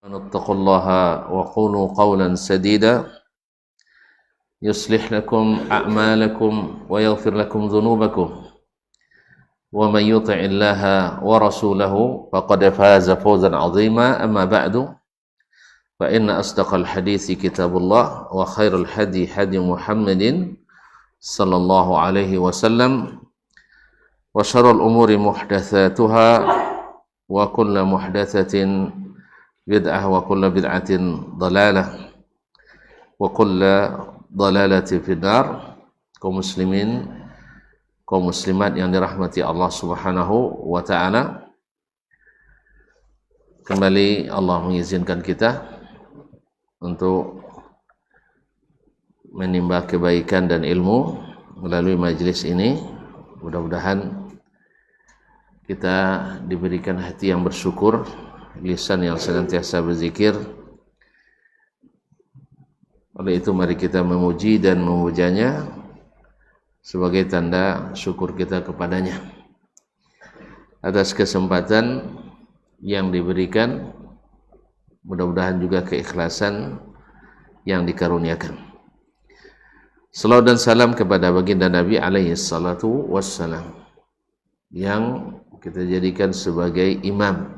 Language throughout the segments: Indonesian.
اتقوا الله وقولوا قولا سديدا يصلح لكم أعمالكم ويغفر لكم ذنوبكم ومن يطع الله ورسوله فقد فاز فوزا عظيما. أما بعد فإن أصدق الحديث كتاب الله وخير الهدي هدي محمد صلى الله عليه وسلم وشر الأمور محدثاتها وكل محدثة bid'ah wa kullu bid'atin dalalah wa kullu dalalatin finnar. Kaum muslimin, kaum muslimat yang dirahmati Allah Subhanahu wa taala, kembali Allah mengizinkan kita untuk menimba kebaikan dan ilmu melalui majelis ini. Mudah-mudahan kita diberikan hati yang bersyukur, lisan yang senantiasa berzikir. Oleh itu mari kita memuji dan memujanya sebagai tanda syukur kita kepadanya atas kesempatan yang diberikan, mudah-mudahan juga keikhlasan yang dikaruniakan. Salawat dan salam kepada baginda Nabi alaihi salatu wassalam yang kita jadikan sebagai imam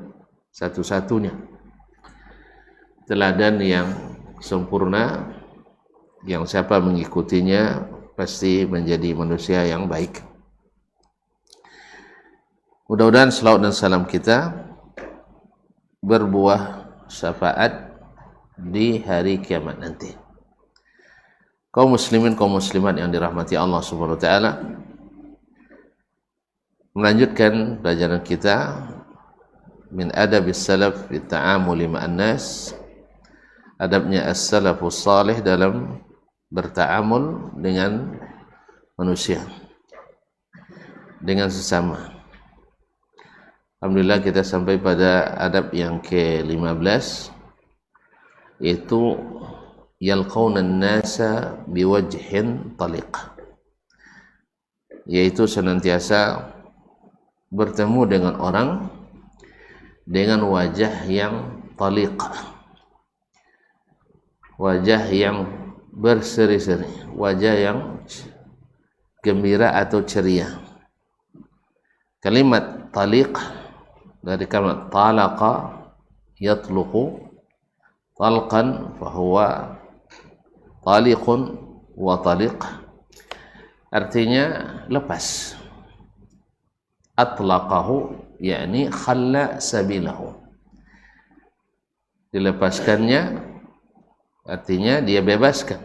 satu-satunya, teladan yang sempurna, yang siapa mengikutinya pasti menjadi manusia yang baik. Mudah-mudahan selawat dan salam kita berbuah syafaat di hari kiamat nanti. Kaum muslimin, kaum muslimat yang dirahmati Allah Subhanahu wa taala, melanjutkan pelajaran kita min adabis salaf fi ta'amuli ma'an nas, adabnya as-salafus salih dalam berta'amul dengan manusia, dengan sesama. Alhamdulillah kita sampai pada adab yang ke-15, yaitu yalqawna an-nasa biwajhin taliq, yaitu senantiasa bertemu dengan orang dengan wajah yang taliq, wajah yang berseri-seri, wajah yang gembira atau ceria. Kalimat taliq dari kalimat talaqa yatluqu talqan fahuwa taliqun wa taliq, artinya lepas. Atlaqahu yakni khalla sabilahu, dilepaskannya artinya dia bebaskan.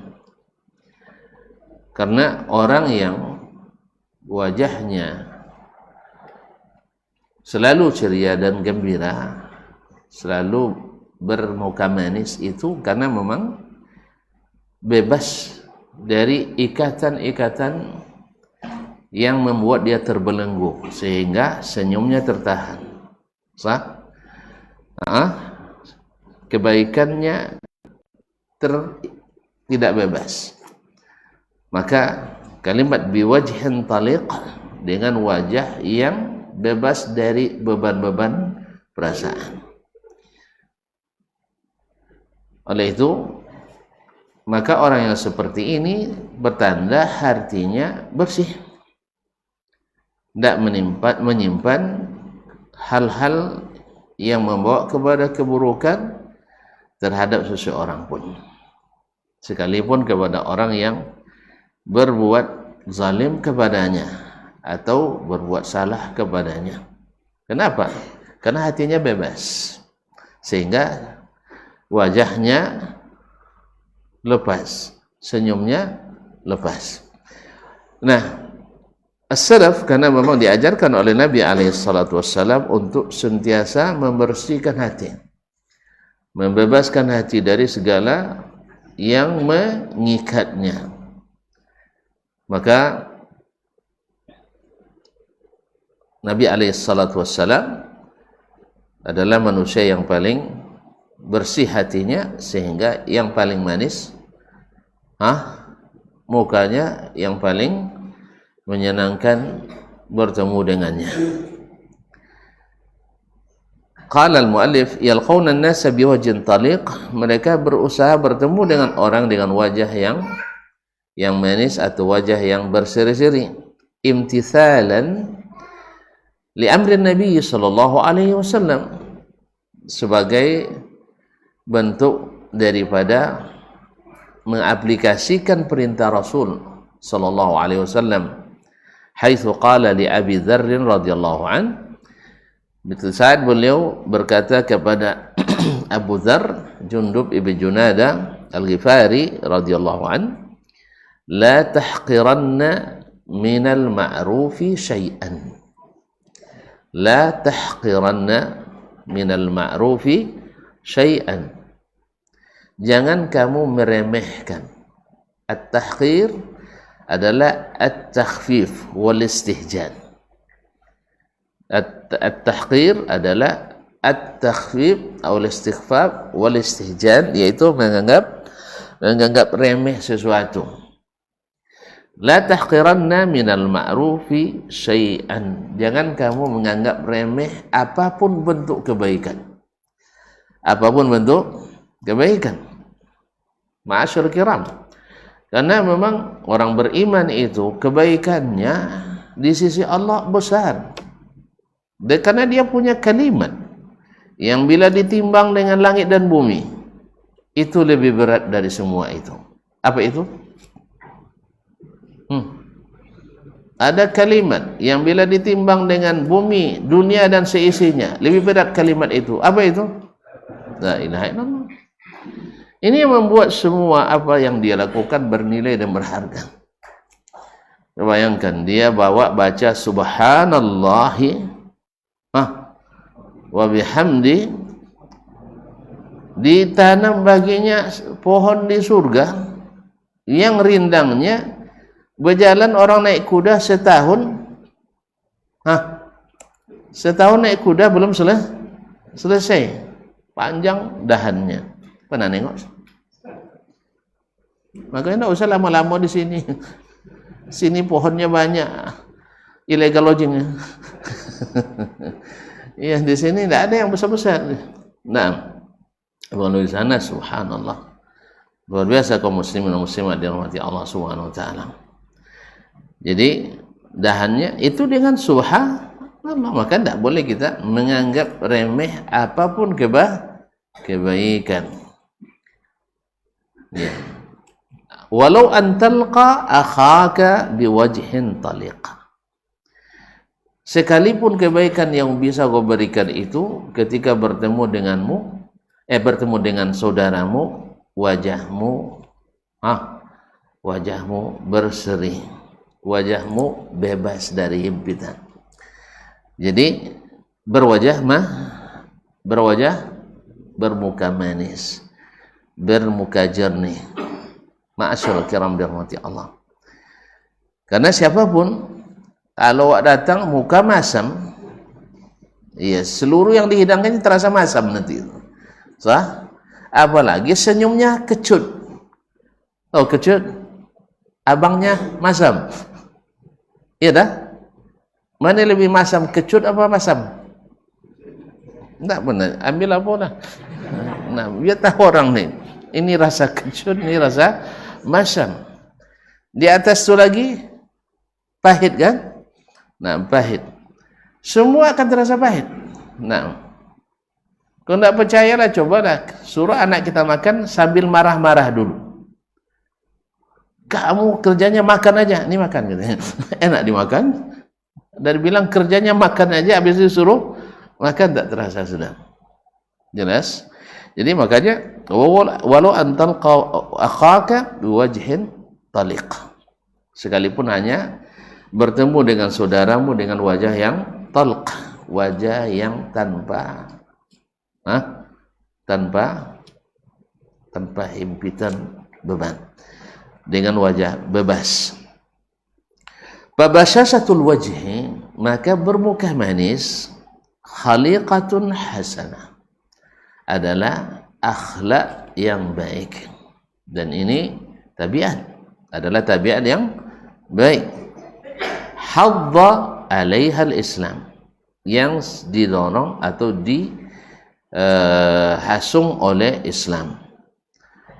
Karena orang yang wajahnya selalu ceria dan gembira, selalu bermuka manis, itu karena memang bebas dari ikatan-ikatan yang membuat dia terbelenggu sehingga senyumnya tertahan. Sah? Kebaikannya tidak bebas. Maka kalimat biwajhin taliq, dengan wajah yang bebas dari beban-beban perasaan. Oleh itu, maka orang yang seperti ini bertanda hatinya bersih, tidak menyimpan hal-hal yang membawa kepada keburukan terhadap seseorang pun, sekalipun kepada orang yang berbuat zalim kepadanya atau berbuat salah kepadanya. Kenapa? Karena hatinya bebas, sehingga wajahnya lepas, senyumnya lepas. Nah, as-salaf karena memang diajarkan oleh Nabi alaihissalam untuk sentiasa membersihkan hati, membebaskan hati dari segala yang mengikatnya. Maka Nabi alaihissalam adalah manusia yang paling bersih hatinya, sehingga yang paling manis mukanya, yang paling menyenangkan bertemu dengannya. Qala al-muallif yalqawna an-nasa biwajhin taliq, mereka berusaha bertemu dengan orang dengan wajah yang manis atau wajah yang berseri-seri, imtithalan li amri Nabi sallallahu alaihi wasallam, sebagai bentuk daripada mengaplikasikan perintah Rasul sallallahu alaihi wasallam, haitsu qala li Abi Dzar radhiyallahu an, saat beliau berkata kepada Abu Dzar, Jundub ibn Junada al-Ghifari radhiyallahu an, la tahqiranna minal ma'rufi syai'an, la tahqiranna minal ma'rufi syai'an, jangan kamu meremehkan. At-tahqir adalah at-takhfif wal istihjan. At-tahqir adalah at-takhfif atau istighfaf wal istihjan, yaitu menganggap remeh sesuatu. La tahqiranna minal ma'rufi syai'an, jangan kamu menganggap remeh apapun bentuk kebaikan. Apapun bentuk kebaikan. Ma'asyur kiram. Karena memang orang beriman itu kebaikannya di sisi Allah besar. Dan karena dia punya kalimat yang bila ditimbang dengan langit dan bumi, itu lebih berat dari semua itu. Apa itu? Ada kalimat yang bila ditimbang dengan bumi, dunia dan seisinya, lebih berat kalimat itu. Apa itu? La ilaha illallah. Ini yang membuat semua apa yang dia lakukan bernilai dan berharga. Bayangkan dia baca subhanallahi wa bihamdi, ditanam baginya pohon di surga yang rindangnya berjalan orang naik kuda setahun. Setahun naik kuda belum selesai, panjang dahannya. Pernah nengok? Makanya tidak usah lama-lama di sini. Sini pohonnya banyak, illegal loggingnya. Iya, di sini tidak ada yang besar-besar. Nah, kalau di sana subhanallah, luar biasa kaum muslimin dan muslimat dirahmati Allah Subhanahu wa taala. Jadi dahannya itu dengan subhanallah, maka tidak boleh kita menganggap remeh apapun kebaikan. Ya. Walau antalqa akhaka biwajhin taliq, sekalipun kebaikan yang bisa kau berikan itu ketika bertemu dengan saudaramu, wajahmu berseri, wajahmu bebas dari himpitan. Jadi berwajah bermuka manis, bermuka jernih. Ma'asyarul kiram dirahmati Allah. Karena siapapun kalau datang muka masam, ya seluruh yang dihidangkan terasa masam nanti. Sah? Apalagi senyumnya kecut. Oh, kecut. Abangnya masam. Iya dah? Mana lebih masam, kecut apa masam? Tidak benar. Ambil apa lah. Nah, biar tahu orang ni. Ini rasa kecut, ini rasa masam. Di atas tu lagi pahit kan? Nah, pahit. Semua akan terasa pahit. Nah, kalau tidak percayalah, cobalah suruh anak kita makan sambil marah-marah dulu. Kamu kerjanya makan aja, ini makan katanya. Enak dimakan. Dan bilang kerjanya makan aja, habis itu suruh makan, tak terasa sudah. Jelas? Jadi makanya walau antal akhaka biwajhin taliq, sekalipun hanya bertemu dengan saudaramu dengan wajah yang talq, wajah yang tanpa himpitan beban, dengan wajah bebas. Babasyasatul wajhi, maka bermuka manis, khaliqatun hasanah, adalah akhlak yang baik, dan ini adalah tabiat yang baik. Hadda alaihal Islam, yang didorong atau hasung oleh Islam.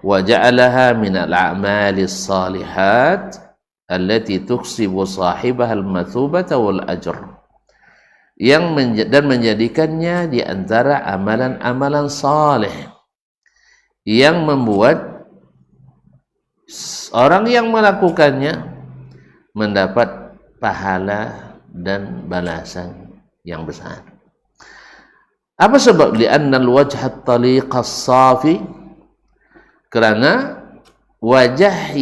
Wa ja'alaha min al-a'mali as-salihat allati tuksibu sahibaha al-mathubata wal ajr, dan menjadikannya di antara amalan-amalan saleh yang membuat orang yang melakukannya mendapat pahala dan balasan yang besar. Apa sebab? Li'anna al-wajha at-taliq as-safi, karena wajah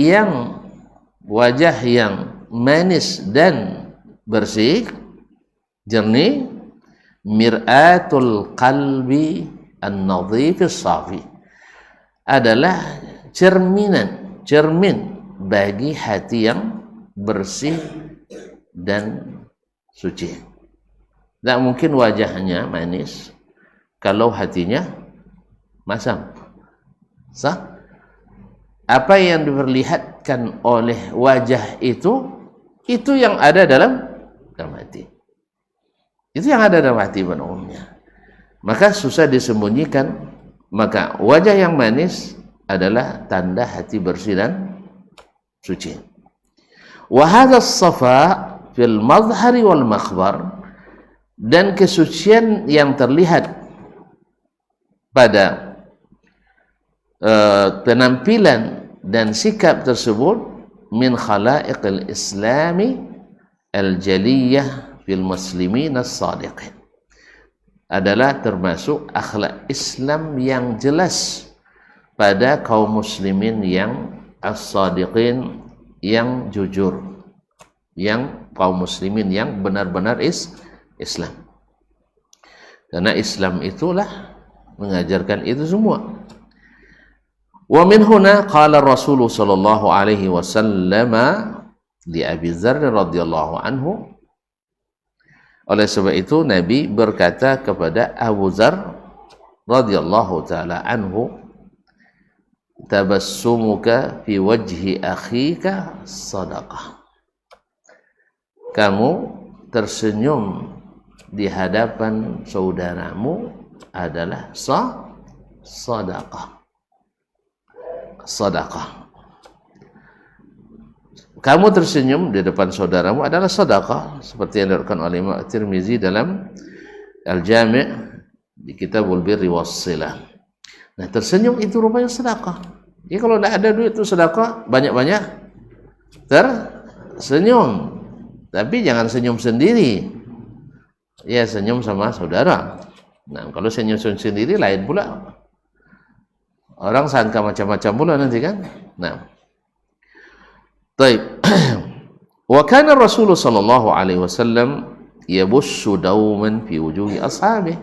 yang manis dan bersih, jernih, mir'atul qalbi an-nadhif as-safi, adalah cermin bagi hati yang bersih dan suci. Tak mungkin wajahnya manis kalau hatinya masam. Sah? Apa yang diperlihatkan oleh wajah itu yang ada dalam hati. Itu yang ada dalam hati pada umumnya. Maka susah disembunyikan. Maka wajah yang manis adalah tanda hati bersih dan suci. Wa hadha as-safa fil madhhari wal makhbar, dan kesucian yang terlihat pada penampilan dan sikap tersebut min khalaiqil islami al-jaliyah fil muslimin as-sadiqin, adalah termasuk akhlak Islam yang jelas pada kaum muslimin yang as-sadiqin, yang jujur, yang kaum muslimin yang benar-benar Islam. Karena Islam itulah mengajarkan itu semua. Wa min huna qala Rasulullah sallallahu alaihi wasallam li Abi Dzar radhiyallahu anhu. Oleh sebab itu Nabi berkata kepada Abu Dzar radhiyallahu taala anhu, tabassumuka fi wajhi akhika sadaqah. Kamu tersenyum di hadapan saudaramu adalah sadaqah. Sadaqah. Kamu tersenyum di depan saudaramu adalah sedekah, seperti yang diriwayatkan oleh Imam Tirmizi dalam Al-Jami' di Kitabul Birri Was-Silah. Nah, tersenyum itu rupanya sedekah. Jadi kalau tidak ada duit itu sedekah, banyak-banyak tersenyum. Tapi jangan senyum sendiri. Ya, senyum sama saudara. Nah, kalau senyum sendiri lain pula. Orang sangka macam-macam pula nanti kan. Nah, baik. Wa kana Rasulullah sallallahu alaihi wasallam yabussu dauman fi wujuhi ashabihi.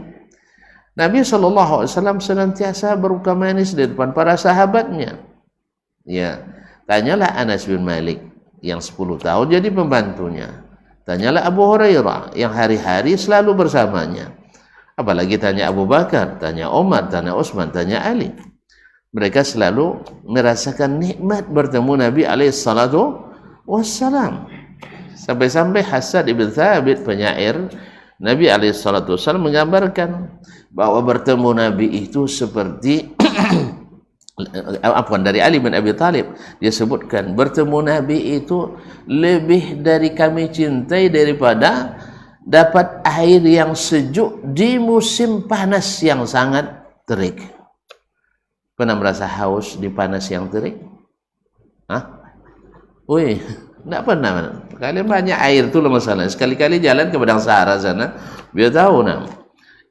Nabi sallallahu alaihi wasallam senantiasa bermuka manis di depan para sahabatnya. Ya, tanyalah Anas bin Malik yang 10 tahun jadi pembantunya. Tanyalah Abu Hurairah yang hari-hari selalu bersamanya. Apalagi tanya Abu Bakar, tanya Umar, tanya Utsman, tanya Ali. Mereka selalu merasakan nikmat bertemu Nabi alaihi salatu wassalam. Sampai-sampai Hasan ibn Thabit, penyair Nabi alaihi salatu wassalam, menggambarkan bahwa bertemu Nabi itu seperti dari Ali bin Abi Thalib, dia sebutkan bertemu Nabi itu lebih dari kami cintai daripada dapat air yang sejuk di musim panas yang sangat terik. Pernah merasa haus di panas yang terik? Hah? Wih, tidak pernah. Kalian banyak air itu loh masalah. Sekali-kali jalan ke Padang Sahara sana, biar tahu nah.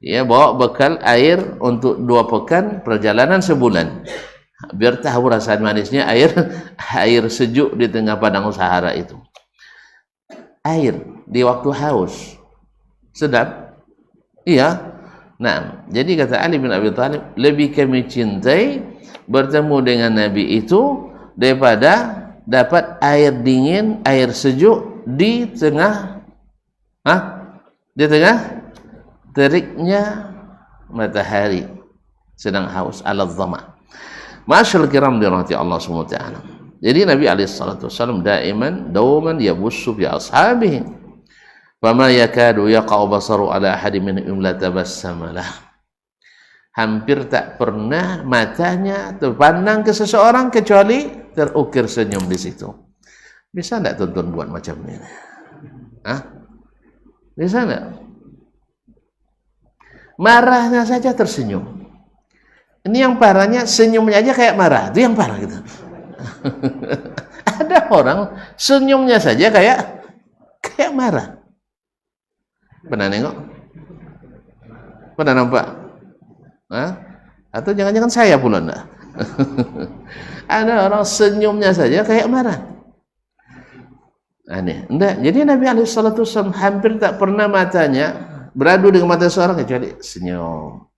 Ya, bawa bekal air untuk 2 pekan, perjalanan sebulan. Biar tahu rasa manisnya air sejuk di tengah Padang Sahara itu. Air di waktu haus. Sedap? Iya. Nah, jadi kata Ali bin Abi Thalib, lebih kami cintai bertemu dengan Nabi itu daripada dapat air dingin, air sejuk di tengah teriknya matahari sedang haus ala dhama. Ma'asyiral kiram dirahmati Allah Subhanahu wa taala. Jadi Nabi alaihi salatu wasallam dauman yabussu bi ashabihi. Fama yakadu yaqa'u basaru ala ahadin minhum la tabassama lah. hampir tak pernah matanya terpandang ke seseorang kecuali terukir senyum di situ. Bisa enggak tuntun buat macam ini? Hah? Bisa enggak? Marahnya saja tersenyum. Ini yang parahnya, senyumnya aja kayak marah. Itu yang parah gitu. Ada orang senyumnya saja kayak marah. Pernah nengok? Pernah nampak? Hah? Atau jangan-jangan saya pula enggak? Ada orang senyumnya saja kayak marah. Aneh. Enggak. Jadi Nabi SAW hampir tak pernah matanya beradu dengan mata seorang kecuali senyum.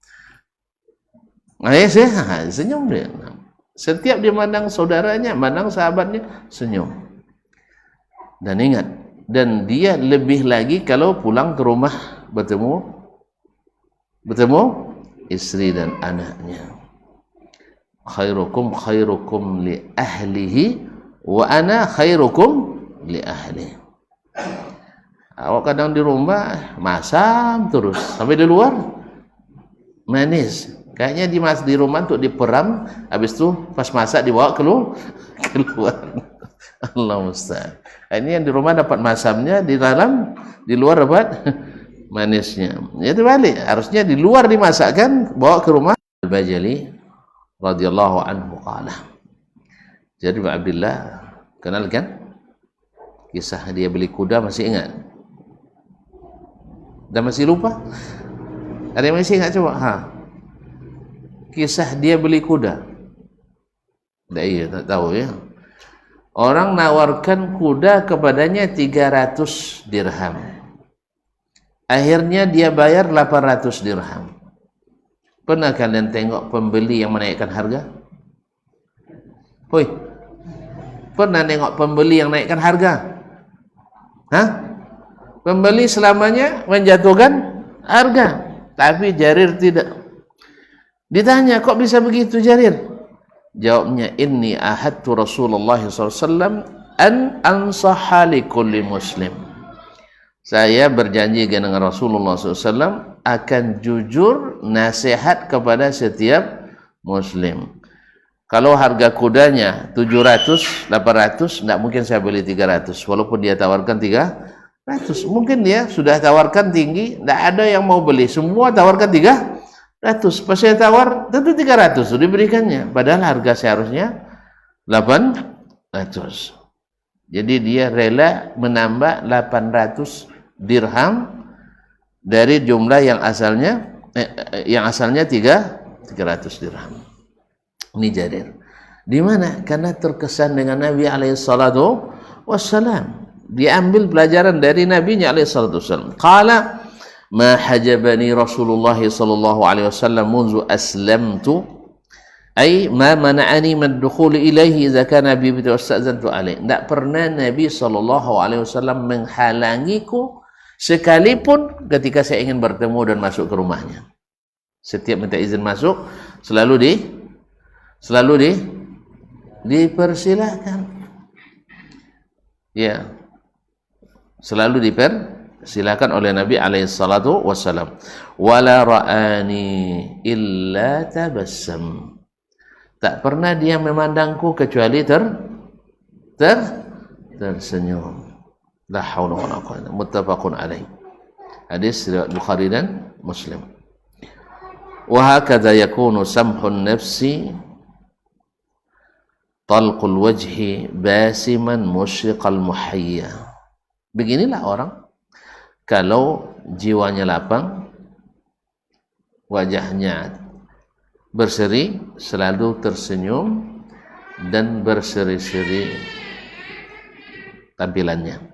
Senyum dia. Setiap dia mandang saudaranya, mandang sahabatnya, senyum. Dan ingat, dan dia lebih lagi kalau pulang ke rumah bertemu istri dan anaknya. Khairukum li ahlihi wa ana khairukum li ahli. Awak kadang di rumah masam terus, sampai di luar manis. Kayaknya di rumah untuk diperam, habis itu pas masak dibawa keluar. Allah musta'an. Ini yang di rumah dapat masamnya, di dalam, di luar dapat manisnya. Itu balik. Harusnya di luar dimasakkan, bawa ke rumah. Al-Bajali radhiyallahu anhu qala. Jadi Pak Abdullah, kenal kan? Kisah dia beli kuda, masih ingat? Dan masih lupa? Ada yang masih ingat coba? Kisah dia beli kuda. Tak tahu ya. Orang nawarkan kuda kepadanya 300 dirham. Akhirnya dia bayar 800 dirham. Pernah kalian tengok pembeli yang menaikkan harga? Hoi. Pernah tengok pembeli yang naikkan harga? Hah? Pembeli selamanya menjatuhkan harga, tapi Jarir tidak. Ditanya, kok bisa begitu Jarir? Jawabnya, inni ahadtu Rasulullah SAW an ansaha li kulli muslim. Saya berjanji dengan Rasulullah SAW akan jujur nasihat kepada setiap muslim. Kalau harga kudanya 700, 800, tidak mungkin saya beli 300. Walaupun dia tawarkan 300. Mungkin dia sudah tawarkan tinggi, tidak ada yang mau beli. Semua tawarkan 300. Pas saya tawar, tentu 300 sudah diberikannya. Padahal harga seharusnya 800. Jadi dia rela menambah 800 dirham dari jumlah yang asalnya 300 dirham. Ini Jarir. Di mana? Karena terkesan dengan Nabi alaihissalatu wassalam. Diambil pelajaran dari Nabi-Nya alaihissalatu wassalam. Qala ma hajabani Rasulullah sallallahu alaihi wasallam munzu aslamtu ay ma mana'ani min dukhul ilaihi idza kana bi wasta'zantu alaihi. Tidak pernah Nabi sallallahu alaihi wasallam menghalangiku sekalipun ketika saya ingin bertemu dan masuk ke rumahnya. Setiap minta izin masuk selalu dipersilahkan. Ya. Selalu dipersilahkan oleh Nabi alaihi salatu wassalam. Wala ra'ani illa tabassam. Tak pernah dia memandangku kecuali tersenyum. La haula wala quwwata. Muttafaqun alaih. Hadis riwayat Bukhari dan Muslim. Wa hakadha yakunu samhun nafsi talqul wajhi basiman musyriqal muhayya. Beginilah orang kalau jiwanya lapang, wajahnya berseri, selalu tersenyum dan berseri-seri tampilannya.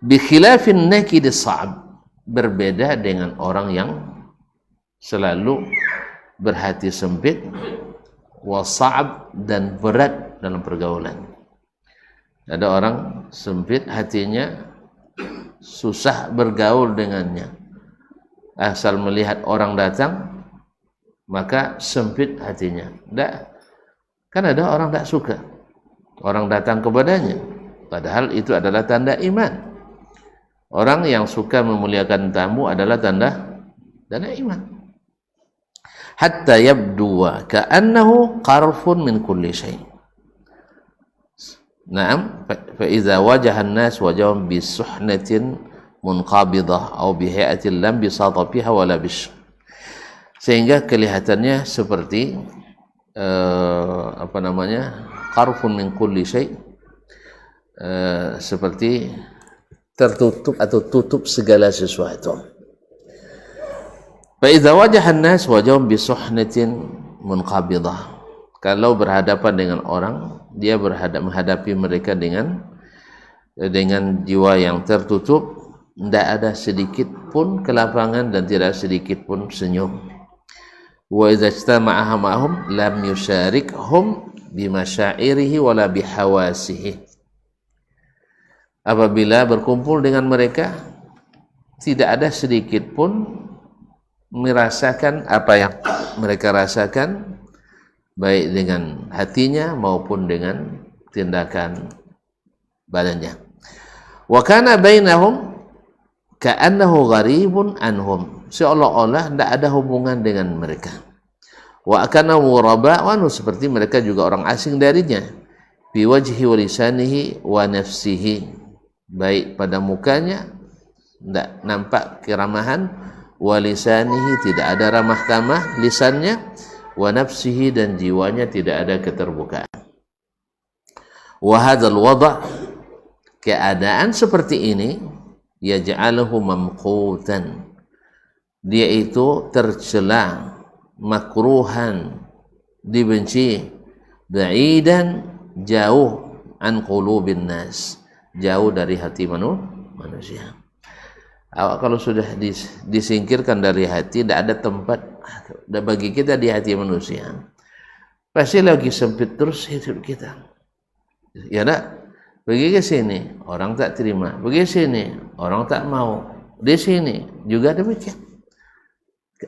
Bi khilafin nakid sa'ab, berbeda dengan orang yang selalu berhati sempit, wasa'ab, dan berat dalam pergaulan. Ada orang sempit hatinya, susah bergaul dengannya. Asal melihat orang datang, maka sempit hatinya. Kan ada orang tak suka orang datang kepadanya, padahal itu adalah tanda iman. Orang yang suka memuliakan tamu adalah tanda iman. hatta yabduwa ka'annahu qarfun min kulli syai'. Naam, fa idza wajaha an-nas wajhum bi suhnatin munqabidah aw bi hay'atin lam bisata fiha wala bish. Sehingga kelihatannya seperti qarfun min kulli syai', seperti tertutup atau tutup segala sesuatu. Fa idza wajaha an-nas wajhum bi suhnatin munqabidah. Kalau berhadapan dengan orang, dia menghadapi mereka dengan jiwa yang tertutup, tidak ada sedikit pun kelapangan dan tidak sedikit pun senyum. Wa idza ijtama'a ma'ahum lam yusyarikhum bimasyairihi wala bihawasihi. Apabila berkumpul dengan mereka, tidak ada sedikit pun merasakan apa yang mereka rasakan, baik dengan hatinya maupun dengan tindakan badannya. Wa kana bainahum ka'annahu gharibun anhum, seolah-olah tidak ada hubungan dengan mereka. Wa kana ghuraba'an, seperti mereka juga orang asing darinya. Bi wajhi wa lisanihi wa nafsihi, baik pada mukanya tidak nampak keramahan, wa lisanihi tidak ada ramah tamah lisannya, wa nafsihi dan jiwanya tidak ada keterbukaan. Wa hadzal wada', keadaan seperti ini, yaj'aluhu mamqutan, dia itu tercela, makruhan, dibenci, ba'idan, jauh, an qulubin nas, jauh dari hati manusia. Kalau sudah disingkirkan dari hati, tidak ada tempat bagi kita di hati manusia. Pasti lagi sempit terus hidup kita. Ya nak, pergi ke sini orang tak terima, pergi sini orang tak mau, di sini juga demikian.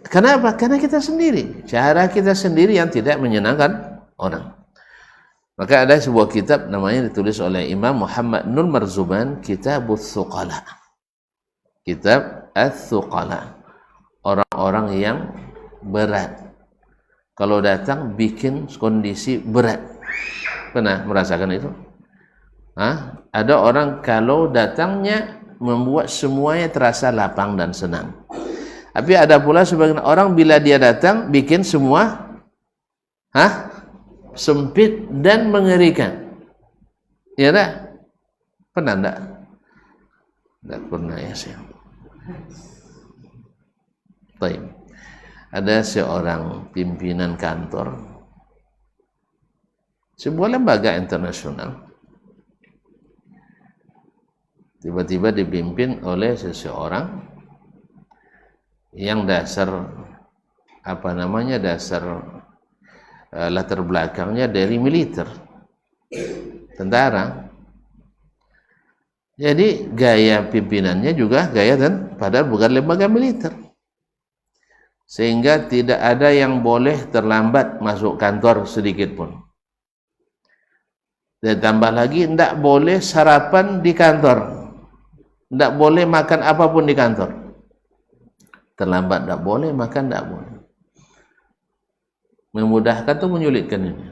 Kenapa? Karena kita sendiri, cara kita sendiri yang tidak menyenangkan orang. Maka ada sebuah kitab namanya ditulis oleh Imam Muhammad Nur Marzuban, Kitabuz Tsuqala. Kitab Ats-Tsuqala, orang-orang yang berat. Kalau datang bikin kondisi berat. Pernah merasakan itu? Ada orang kalau datangnya membuat semuanya terasa lapang dan senang. Tapi ada pula sebagian orang bila dia datang bikin semua sempit dan mengerikan. Ya tak? Pernah tak? Tak pernah ya saya. Baik. Ada seorang pimpinan kantor sebuah lembaga internasional, tiba-tiba dipimpin oleh seseorang yang dasar latar belakangnya dari militer, tentara. Jadi gaya pimpinannya juga gaya dan padahal bukan lembaga militer. Sehingga tidak ada yang boleh terlambat masuk kantor sedikit pun. Dan tambah lagi tidak boleh sarapan di kantor. Tidak boleh makan apapun di kantor. Terlambat tidak boleh, makan tidak boleh. Memudahkan atau menyulitkan ini?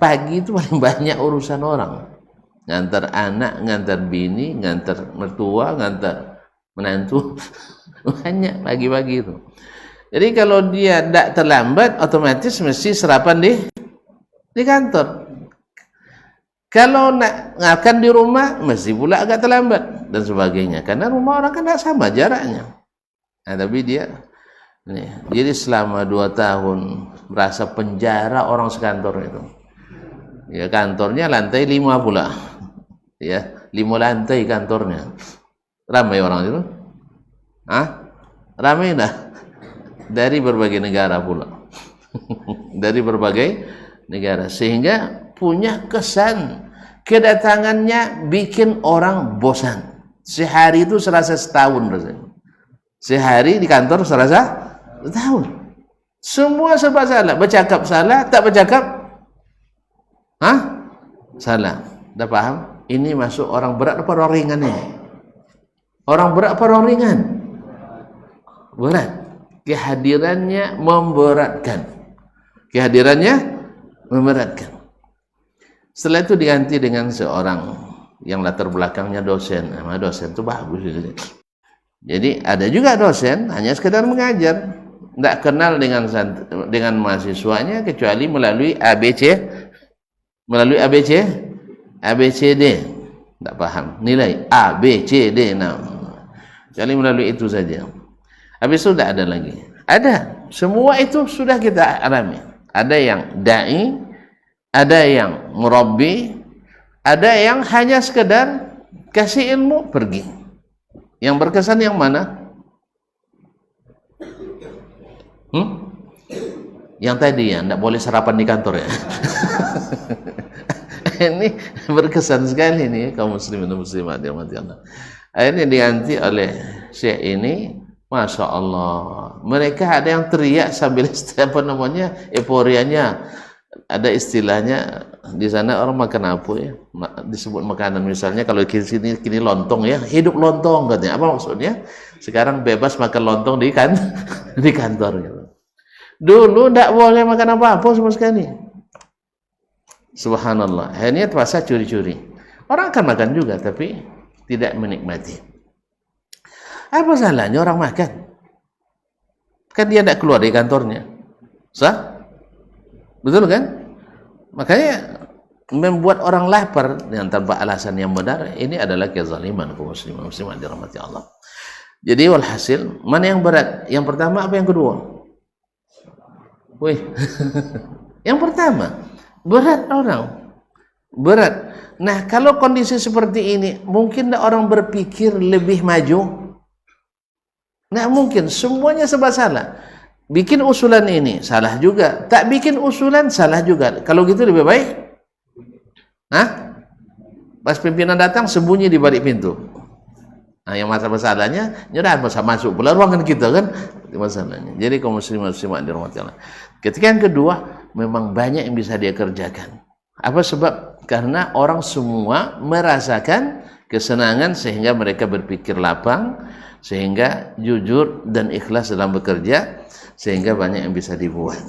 Pagi itu paling banyak urusan orang. Ngantar anak, ngantar bini, ngantar mertua, ngantar menantu. Banyak pagi-pagi itu. Jadi kalau dia tidak terlambat, otomatis mesti sarapan di kantor. Kalau nak makan di rumah, mesti pula agak terlambat dan sebagainya. Karena rumah orang kan tidak sama jaraknya. Tapi dia jadi selama 2 tahun merasa penjara orang sekantor itu. Ya, kantornya lantai 5 pula. Ya, 5 lantai kantornya. Ramai orang itu? Ramai dah. Dari berbagai negara pula. Dari berbagai negara. Sehingga punya kesan kedatangannya bikin orang bosan. Sehari itu serasa setahun rasanya. Sehari di kantor serasa setahun. Semua serba salah. Bercakap salah, tak bercakap salah. Dah paham? Ini masuk orang berat apa orang ringan ni? Orang berat apa orang ringan? Berat. kehadirannya memberatkan. Kehadirannya memberatkan. Setelah itu diganti dengan seorang yang latar belakangnya dosen. Nah, dosen itu bagus. Jadi ada juga dosen hanya sekedar mengajar, tidak kenal dengan mahasiswanya kecuali melalui ABCD. Tidak paham nilai ABCD. Nah, kecuali melalui itu saja. Habis itu tidak ada lagi. Ada, semua itu sudah kita alami. Ada yang dai, ada yang murabbi, ada yang hanya sekedar kasih ilmu pergi. Yang berkesan yang mana? Yang tadi ya, tidak boleh sarapan di kantor ya. Ini berkesan sekali nih kaum muslimin dan muslimat yang mati Allah. Akhirnya diganti oleh syekh ini, masya Allah. Mereka ada yang teriak sambil apa namanya, euforianya. Ada istilahnya di sana orang makan apa ya? Disebut makanan misalnya kalau kini lontong ya, hidup lontong katanya. Apa maksudnya? Sekarang bebas makan lontong di kantor gitu. Dulu tidak boleh makan apa-apa sama sekali. Subhanallah. Akhirnya terpaksa curi-curi. Orang akan makan juga tapi tidak menikmati. Apa salahnya orang makan? Kan dia tidak keluar dari kantornya. Sah? Betul kan? Makanya membuat orang lapar dengan tanpa alasan yang benar, ini adalah kezaliman kaum muslimin muslimat dirahmati Allah. Jadi walhasil, mana yang berat? Yang pertama apa yang kedua? Wih. Yang pertama, berat orang. Berat. Nah, kalau kondisi seperti ini, mungkin orang berpikir lebih maju? Nah, mungkin. Semuanya serba salah. Bikin usulan ini, salah juga. Tak bikin usulan, salah juga. Kalau gitu lebih baik. Pas pimpinan datang, sembunyi di balik pintu. Nah, yang masalahnya, nyerah masa masuk pula ruangan kita kan? Itu masalahnya. Jadi kaum muslimin muslimat dirahmati Allah. Ketika yang kedua, memang banyak yang bisa dia kerjakan. Apa sebab? Karena orang semua merasakan kesenangan sehingga mereka berpikir lapang, sehingga jujur dan ikhlas dalam bekerja, sehingga banyak yang bisa dibuat.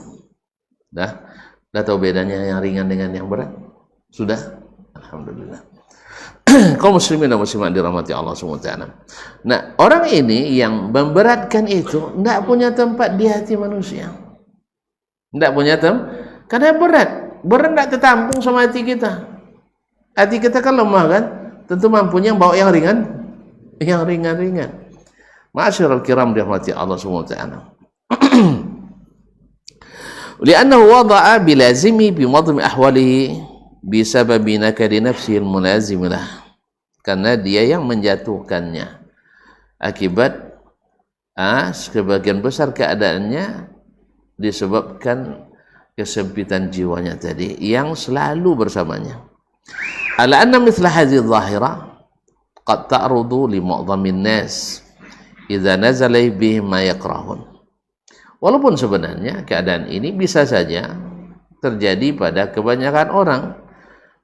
Dah tahu bedanya yang ringan dengan yang berat? Sudah? Alhamdulillah. Kaum muslimin dan muslimat dirahmati Allah SWT. Nah, orang ini yang memberatkan itu tidak punya tempat di hati manusia. Tidak punya tempat, karena berat tidak tertampung sama hati kita. Hati kita kan lemah kan, tentu mampunya bawa yang ringan. Ma'asyiral kiram dirahmati Allah SWT. Li'annahu wada'a bilazimi bimadmi ahwalihi bisababi nakadi nafsihi almunazimilah. Karena dia yang menjatuhkannya akibat sebagian besar keadaannya disebabkan kesempitan jiwanya tadi yang selalu bersamanya. Ala anna mithla hadhihi adh-dhahira qad ta'rudu li mu'dhamin nas idza nazala bihim ma yakrahun. Walaupun sebenarnya keadaan ini bisa saja terjadi pada kebanyakan orang,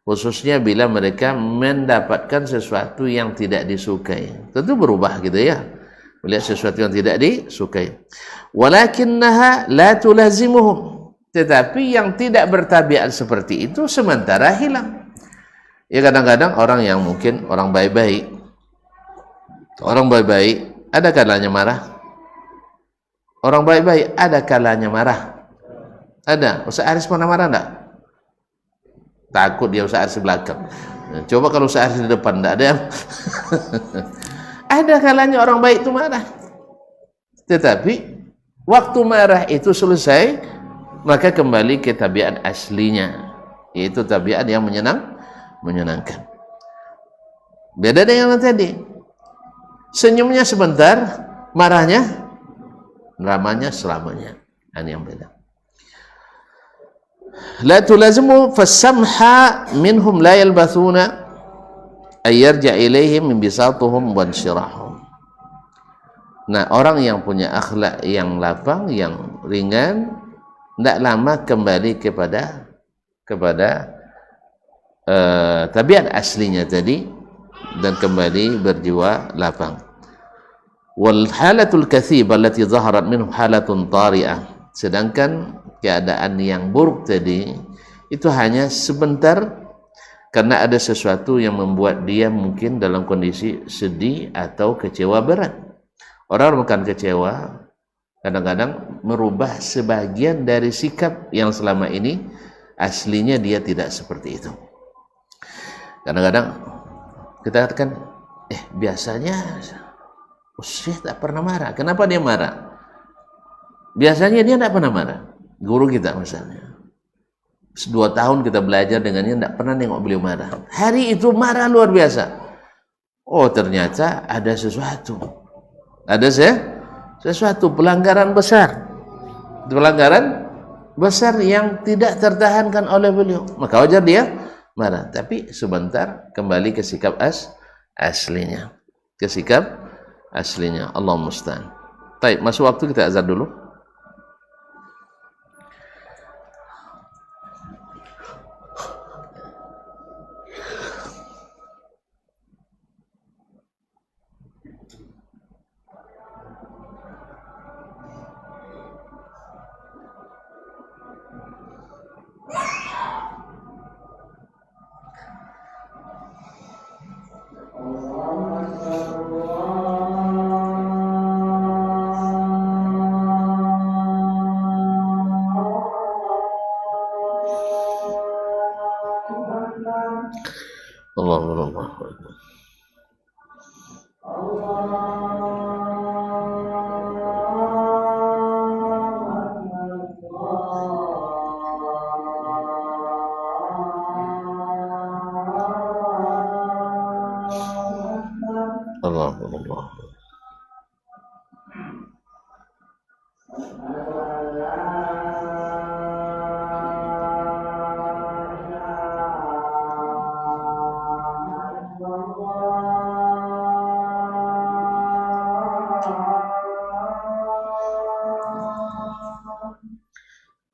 khususnya bila mereka mendapatkan sesuatu yang tidak disukai. Tentu berubah gitu ya, melihat sesuatu yang tidak disukai. Walakinnaha la tulazimuhum, tetapi yang tidak bertabiat seperti itu sementara hilang. Ya kadang-kadang orang yang mungkin orang baik-baik ada kalanya marah. Orang baik-baik ada kalanya marah. Ada. Ustaz Aris pernah marah enggak? Takut dia Ustaz Aris di belakang. Coba kalau Ustaz Aris di depan, enggak ada yang ada kalanya orang baik itu marah. Tetapi waktu marah itu selesai, maka kembali ke tabiat aslinya, yaitu tabiat yang menyenangkan. Beda dengan yang tadi. Senyumnya sebentar, marahnya dramanya selamanya. Ini yang beda. La tulazimu fasamha minhum la yalbathuna ay yarja ilaihim min bisatuhum wa insyirahum. Nah, orang yang punya akhlak yang lapang, yang ringan, tidak lama kembali kepada tabiat aslinya tadi dan kembali berjiwa lapang. Wal halatul kathibah allati zaharat minhu halatun tari'ah. Sedangkan keadaan yang buruk tadi itu hanya sebentar, karena ada sesuatu yang membuat dia mungkin dalam kondisi sedih atau kecewa berat. Orang bukan kecewa kadang-kadang merubah sebagian dari sikap yang selama ini aslinya dia tidak seperti itu. Kadang-kadang kita katakan, biasanya Syekh tak pernah marah. Kenapa dia marah? Biasanya dia tidak pernah marah. Guru kita misalnya, 2 tahun kita belajar dengannya, tidak pernah nengok beliau marah. Hari itu marah luar biasa. Oh, ternyata ada sesuatu. Ada sesuatu pelanggaran besar. Pelanggaran besar yang tidak tertahankan oleh beliau. Maka wajar dia marah. Tapi sebentar kembali ke sikap aslinya. Ke sikap aslinya. Allah musta'an. Baik, masuk waktu, kita azan dulu.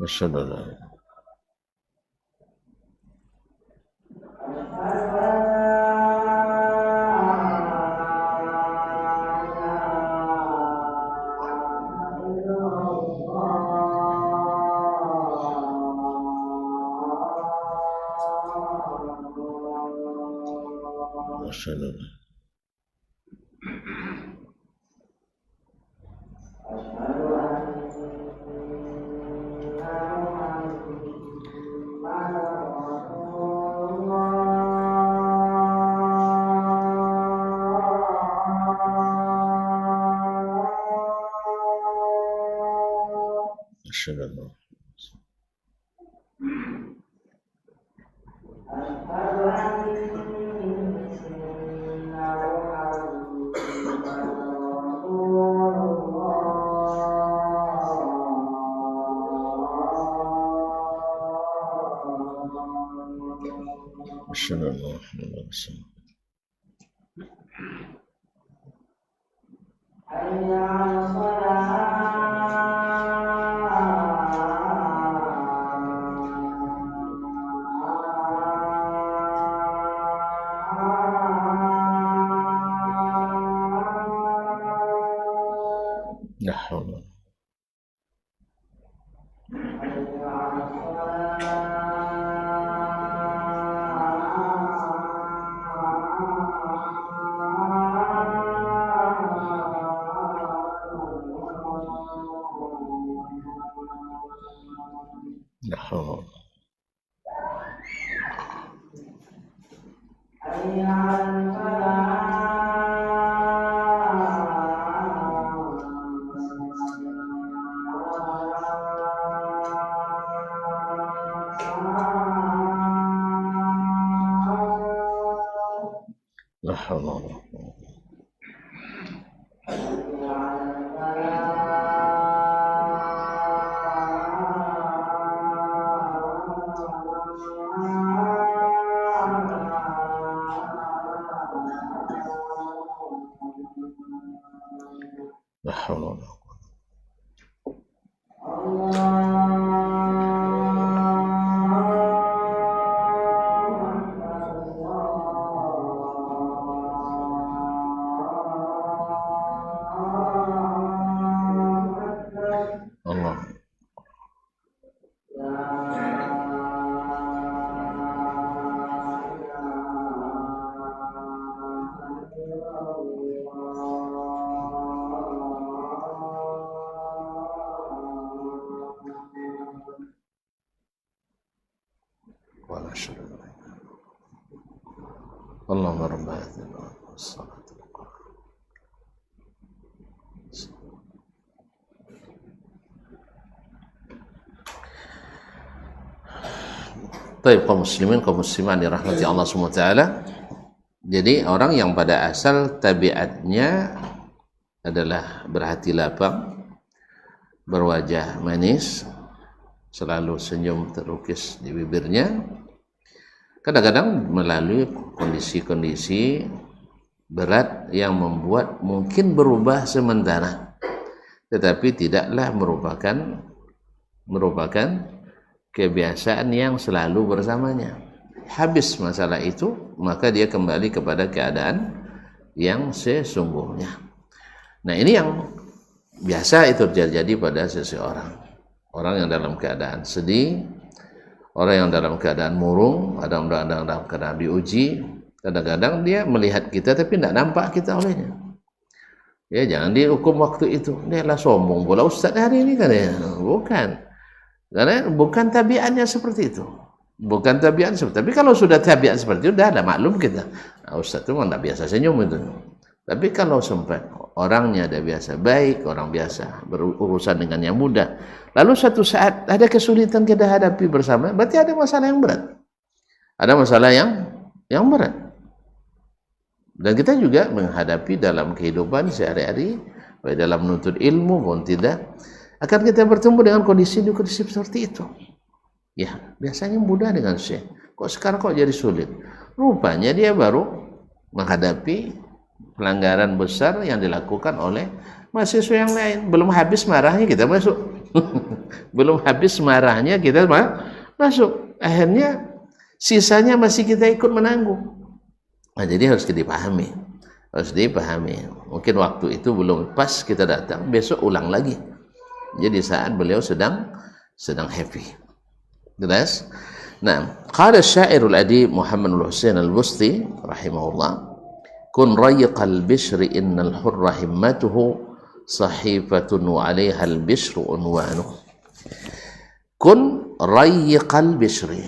Masyaallah. Masyaallah. Masyaallah. Masyaallah. La hawla. La hawla. La hawla. La hawla. Allahumma rabb hadhihi as-salati. Baik, kaum muslimin, kaum muslimat dirahmati Allah SWT. Jadi orang yang pada asal tabiatnya adalah berhati lapang, berwajah manis, selalu senyum terukis di bibirnya, kadang-kadang melalui kondisi-kondisi berat yang membuat mungkin berubah sementara, tetapi tidaklah merupakan kebiasaan yang selalu bersamanya. Habis masalah itu, maka dia kembali kepada keadaan yang sesungguhnya. Nah, ini yang biasa itu terjadi pada seseorang. Orang yang dalam keadaan sedih, orang yang dalam keadaan murung, ada orang dalam keadaan diuji, kadang-kadang dia melihat kita tapi tidak nampak kita olehnya. Ya, jangan dihukum waktu itu. Dia lah sombong pula Ustaz hari ini kan ya. Bukan. Karena bukan tabiatnya seperti itu. Bukan tabiat seperti itu. Tapi kalau sudah tabiat seperti itu, dah ada maklum kita. Nah, Ustaz itu tidak biasa senyum itu. Tapi kalau sempat orangnya ada biasa baik, orang biasa berurusan dengan yang mudah, lalu suatu saat ada kesulitan kita hadapi bersama, berarti ada masalah yang berat. Ada masalah yang berat. Dan kita juga menghadapi dalam kehidupan sehari-hari, baik dalam menuntut ilmu maupun tidak, akan kita bertemu dengan kondisi seperti itu. Ya, biasanya mudah dengan Syekh. Kok sekarang kok jadi sulit? Rupanya dia baru menghadapi pelanggaran besar yang dilakukan oleh mahasiswa yang lain. Belum habis marahnya kita masuk. Belum habis marahnya kita masuk. Akhirnya sisanya masih kita ikut menanggung. Nah, jadi harus dipahami. Harus dipahami. Mungkin waktu itu belum pas kita datang, besok ulang lagi. Jadi saat beliau sedang happy. Jelas? Nah, qala syairul adib Muhammad al-Husain al-Busti rahimahullah, kun rayiqal bishri innal hurra himmatuhu sahifatun wa 'alaiha al-bishru unwanuh. Kun rayiqal bishri.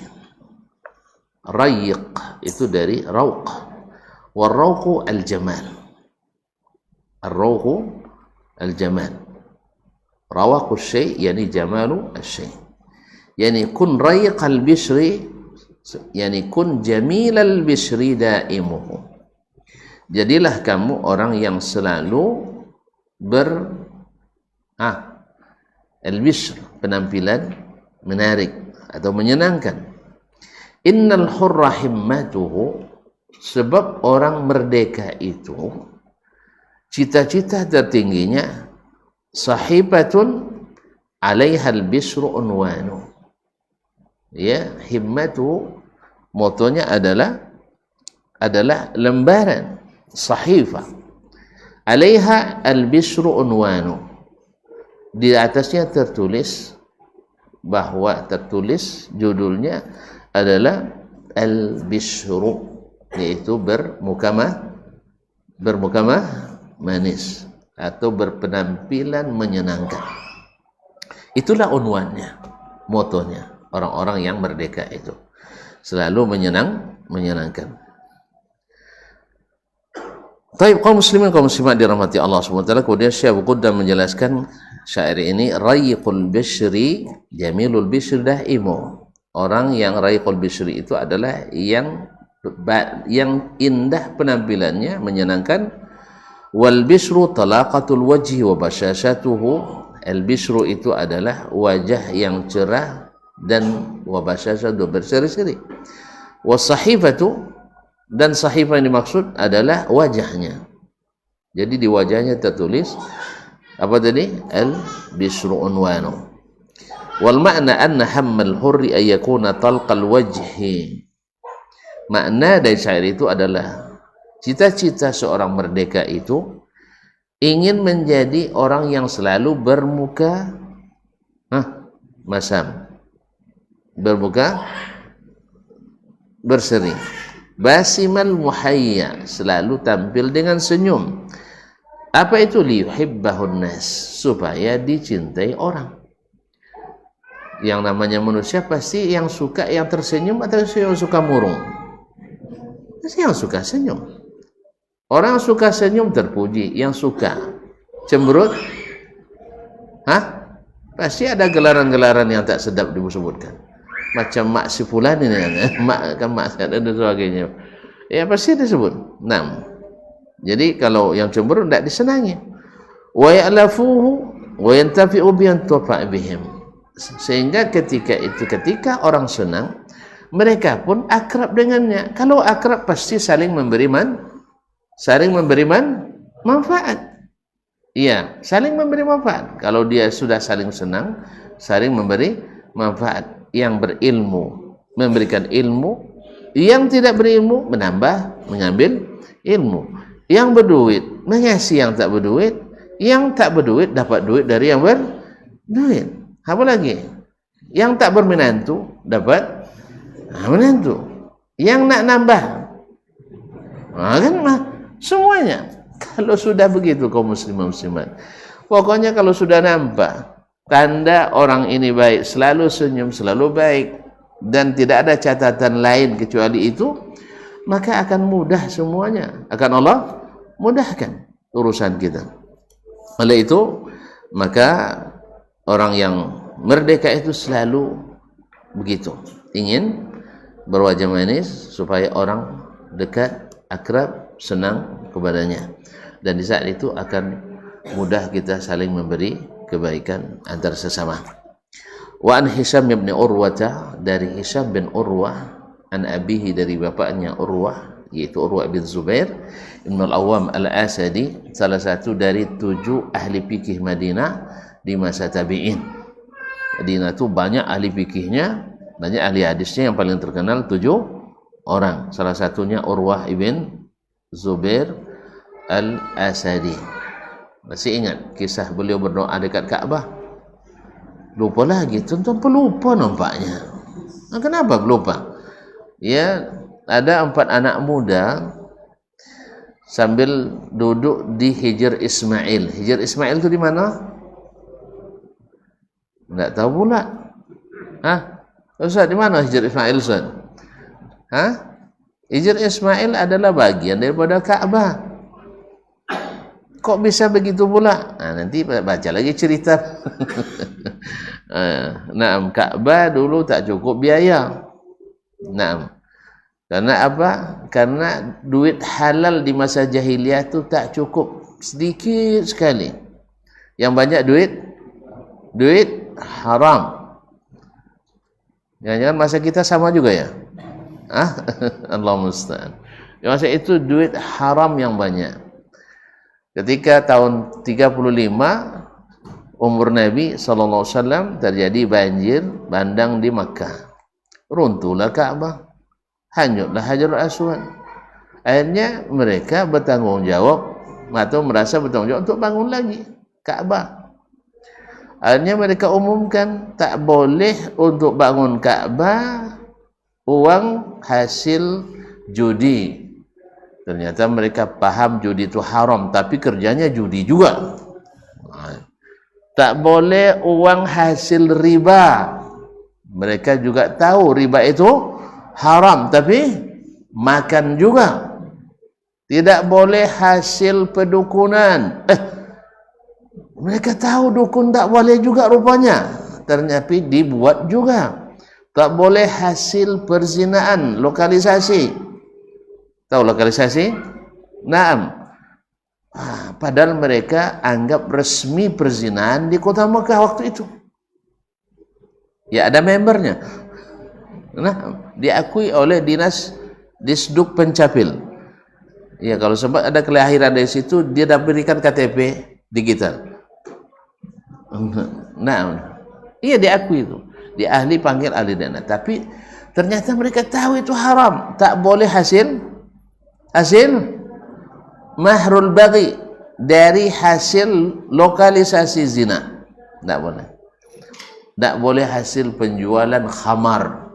Rayiq itu dari rauq. War-rauqu al-jamal. Ar-rauqu al-jamal. Rawaqu syai' yani jamalu syai'. Yani kun rayiqal bishri, yani kun jamilal bishri daimuhu. Jadilah kamu orang yang selalu al-bishr, penampilan menarik atau menyenangkan. Innal hurra himmatuhu, sebab orang merdeka itu cita-cita tertingginya sahibatun 'alaiha al-bishru unwanu. Ya, himmatu motonya adalah lembaran, sahifah. 'Alaiha al-bishru unwanu. Di atasnya tertulis judulnya adalah al-bishru, yaitu bermukamah manis atau berpenampilan menyenangkan. Itulah unwannya, motonya orang-orang yang merdeka itu, selalu menyenangkan. Baik, kaum muslimin kaum muslimat dirahmati Allah SWT. Kemudian Syekh Qudam menjelaskan syair ini, rayiqul bishri jamilul bishri daimu. Orang yang rayiqul bishri itu adalah yang indah penampilannya, menyenangkan. Wal bishru talaqatul wajhi wa bashashatuhu. Al bishru itu adalah wajah yang cerah dan wa bashashatuhu berseri-seri. Was sahifatu, dan sahifah yang dimaksud adalah wajahnya. Jadi di wajahnya tertulis apa tadi? Al bishru unwanu. Wal ma'na anna hammal hurri ay yakuna talqal wajhi. Makna dari syair itu adalah cita-cita seorang merdeka itu ingin menjadi orang yang selalu bermuka masam. bermuka berseri. Basimal muhayya, selalu tampil dengan senyum. Apa itu? Liyuhibbahun nas, supaya dicintai orang. Yang namanya manusia pasti yang suka yang tersenyum atau yang suka murung? Pasti yang suka senyum. Orang suka senyum terpuji, yang suka cemberut, pasti ada gelaran-gelaran yang tak sedap disebutkan. Macam mak si fulan ini, mak dan sebagainya. Ya pasti disebut. Nah, jadi kalau yang cemberut tidak disenangi. Wa ya'lafuhu wa yantafi'u bi an tufa' bihim. Sehingga ketika orang senang, mereka pun akrab dengannya. Kalau akrab pasti saling memberi manfaat. Iya, saling memberi manfaat. Kalau dia sudah saling senang, saling memberi manfaat. Yang berilmu memberikan ilmu, yang tidak berilmu mengambil ilmu. Yang berduit mengasihi yang tak berduit, yang tak berduit dapat duit dari yang berduit. Apa lagi? Yang tak bermenantu dapat menantu. Yang nak nambah, kan semuanya. Kalau sudah begitu kaum muslimat, pokoknya kalau sudah nampak tanda orang ini baik, selalu senyum, selalu baik, dan tidak ada catatan lain kecuali itu, maka akan mudah semuanya. Akan Allah mudahkan urusan kita. Oleh itu, maka orang yang merdeka itu selalu begitu, ingin berwajah manis supaya orang dekat, akrab, senang kepadanya. Dan di saat itu akan mudah kita saling memberi kebaikan antar sesama. Wa an Hisham bin Urwah, dari Hisham bin Urwah, an abihi, dari bapaknya Urwah, yaitu Urwah bin Zubair Ibn al-Awwam al-Asadi, salah satu dari 7 ahli fikih Madinah di masa tabi'in. Madinah itu banyak ahli fikihnya, banyak ahli hadisnya, yang paling terkenal 7 orang. Salah satunya Urwah ibn Zubair al-Asadi. Masih ingat kisah beliau berdoa dekat Kaabah? Lupa lagi, tuan-tuan pelupa nampaknya. Kenapa pelupa? Ya, ada 4 anak muda sambil duduk di Hijr Ismail. Hijr Ismail itu di mana? Tidak tahu pula. Ustaz, di mana Hijr Ismail, Ustaz? Hijr Ismail adalah bagian daripada Kaabah. Kok bisa begitu pula? Nanti baca lagi cerita. Naam, Kaabah dulu tak cukup biaya. Naam. Karena apa? Karena duit halal di masa jahiliyah itu tak cukup, sedikit sekali. Yang banyak duit haram. Jangan-jangan masa kita sama juga ya? Allah musta'an. Masa itu duit haram yang banyak. Ketika tahun 35 umur Nabi SAW terjadi banjir bandang di Makkah. Runtuhlah Ka'bah, hanyutlah Hajarul Aswad. Akhirnya mereka bertanggung jawab atau merasa bertanggung jawab untuk bangun lagi Ka'bah. Akhirnya mereka umumkan tak boleh untuk bangun Ka'bah uang hasil judi. Ternyata mereka paham judi itu haram, tapi kerjanya judi juga. Tak boleh uang hasil riba. Mereka juga tahu riba itu haram, tapi makan juga. Tidak boleh hasil pedukunan. Mereka tahu dukun tak boleh juga rupanya, ternyata dibuat juga. Tak boleh hasil perzinaan, lokalisasi. Tahu lokalisasi? Naam. Padahal mereka anggap resmi perzinahan di kota Mekah waktu itu. Ya, ada membernya. Nah, diakui oleh dinas Disduk Pencapil. Ya, kalau sempat ada kelahiran dari situ, dia dapat berikan KTP digital. Nah, iya diakui itu. Di ahli panggil ahli dana. Tapi ternyata mereka tahu itu haram. Tak boleh hasil mahrul baghi, dari hasil lokalisasi zina. Tak boleh. tak boleh hasil penjualan khamar.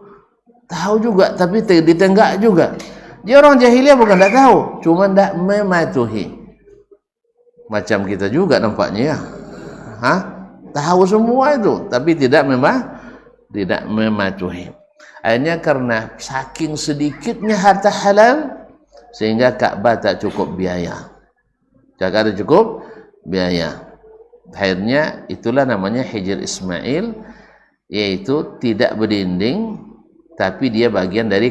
Tahu juga tapi ditenggak juga. Dia orang jahiliyah bukan tak tahu, cuma tak mematuhi. Macam kita juga nampaknya ya. Tahu semua itu tapi tidak mematuhi. Akhirnya karena saking sedikitnya harta halal sehingga Ka'bah tak cukup biaya. Tak ada cukup biaya. Akhirnya itulah namanya Hijr Ismail, yaitu tidak berdinding tapi dia bagian dari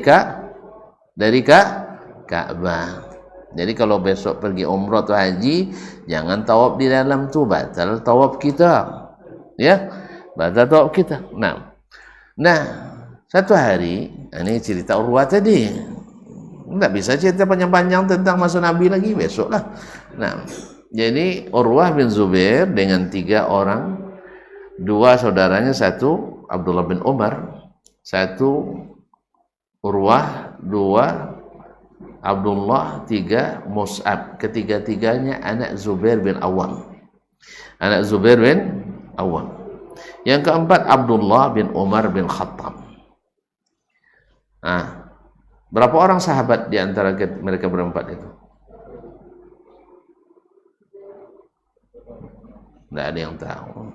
Ka'bah. Jadi kalau besok pergi umrah atau haji, jangan tawaf di dalam tu, batal tawaf kita. Ya, batal tawaf kita. Nah, satu hari, ini cerita Urwah tadi. Enggak bisa cerita panjang-panjang tentang masa Nabi lagi, besoklah. Jadi Urwah bin Zubair dengan 3 orang, 2 saudaranya, 1 Abdullah bin Umar, 1 Urwah, 2 Abdullah, 3 Mus'ab. Ketiga-tiganya anak Zubair bin Awam. Yang keempat Abdullah bin Umar bin Khattab. Berapa orang sahabat di antara mereka berempat itu? Tidak ada yang tahu.